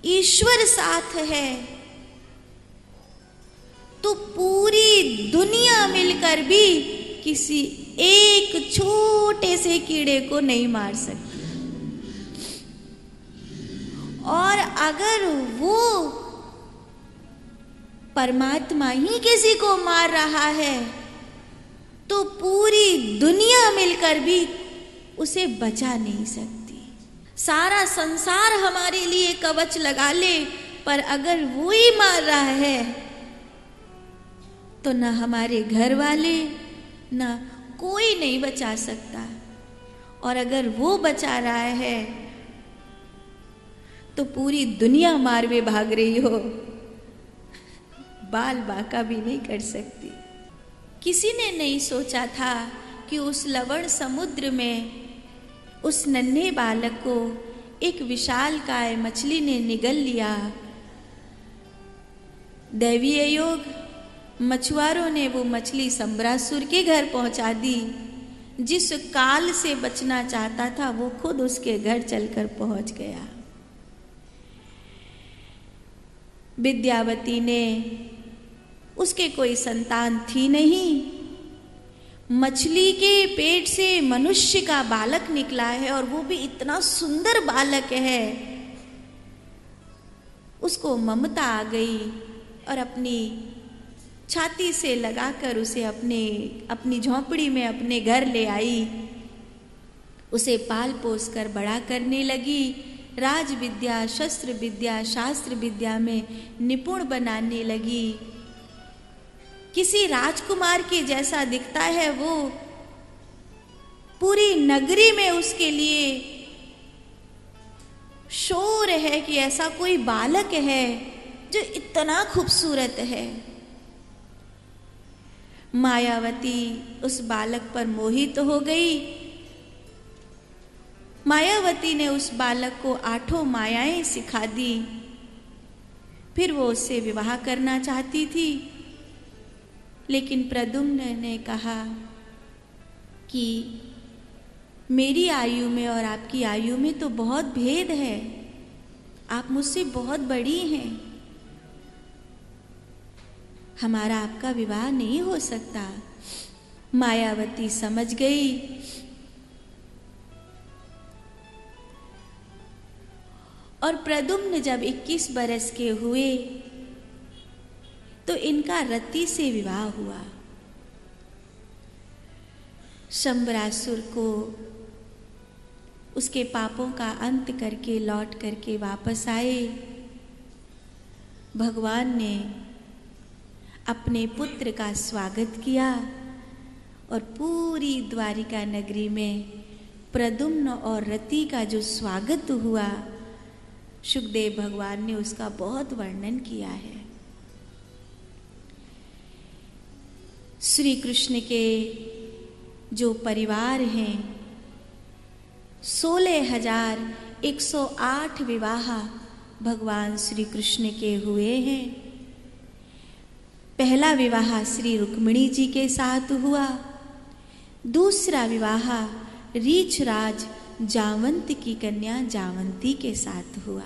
ईश्वर साथ है तो पूरी दुनिया मिलकर भी किसी एक छोटे से कीड़े को नहीं मार सकती। और अगर वो परमात्मा ही किसी को मार रहा है तो पूरी दुनिया मिलकर भी उसे बचा नहीं सकती। सारा संसार हमारे लिए कवच लगा ले, पर अगर वो ही मार रहा है तो न हमारे घर वाले न कोई नहीं बचा सकता। और अगर वो बचा रहा है तो पूरी दुनिया मारवे भाग रही हो, बाल बांका भी नहीं कर सकती। किसी ने नहीं सोचा था कि उस लवण समुद्र में उस नन्हे बालक को एक विशालकाय मछली ने निगल लिया। दैवीय योग, मछुआरों ने वो मछली संबरासुर के घर पहुंचा दी। जिस काल से बचना चाहता था वो खुद उसके घर चलकर पहुंच गया। विद्यावती ने, उसके कोई संतान थी नहीं, मछली के पेट से मनुष्य का बालक निकला है और वो भी इतना सुंदर बालक है। उसको ममता आ गई और अपनी छाती से लगाकर उसे अपनी झोंपड़ी में अपने घर ले आई। उसे पाल पोस कर बड़ा करने लगी। राज विद्या, शस्त्र विद्या, शास्त्र विद्या में निपुण बनाने लगी। किसी राजकुमार के जैसा दिखता है वो। पूरी नगरी में उसके लिए शोर है कि ऐसा कोई बालक है जो इतना खूबसूरत है। मायावती उस बालक पर मोहित हो गई। मायावती ने उस बालक को 8 मायाएं सिखा दी। फिर वो उससे विवाह करना चाहती थी, लेकिन प्रद्युम्न ने कहा कि मेरी आयु में और आपकी आयु में तो बहुत भेद है, आप मुझसे बहुत बड़ी हैं, हमारा आपका विवाह नहीं हो सकता। मायावती समझ गई और प्रद्युम्न जब 21 बरस के हुए तो इनका रति से विवाह हुआ। शंबरासुर को उसके पापों का अंत करके लौट करके वापस आए। भगवान ने अपने पुत्र का स्वागत किया और पूरी द्वारिका नगरी में प्रद्युम्न और रति का जो स्वागत हुआ, शुकदेव भगवान ने उसका बहुत वर्णन किया है। श्री कृष्ण के जो परिवार हैं, 16,108 विवाह भगवान श्री कृष्ण के हुए हैं। पहला विवाह श्री रुक्मिणी जी के साथ हुआ। दूसरा विवाह रीछराज जावंत की कन्या जावंती के साथ हुआ।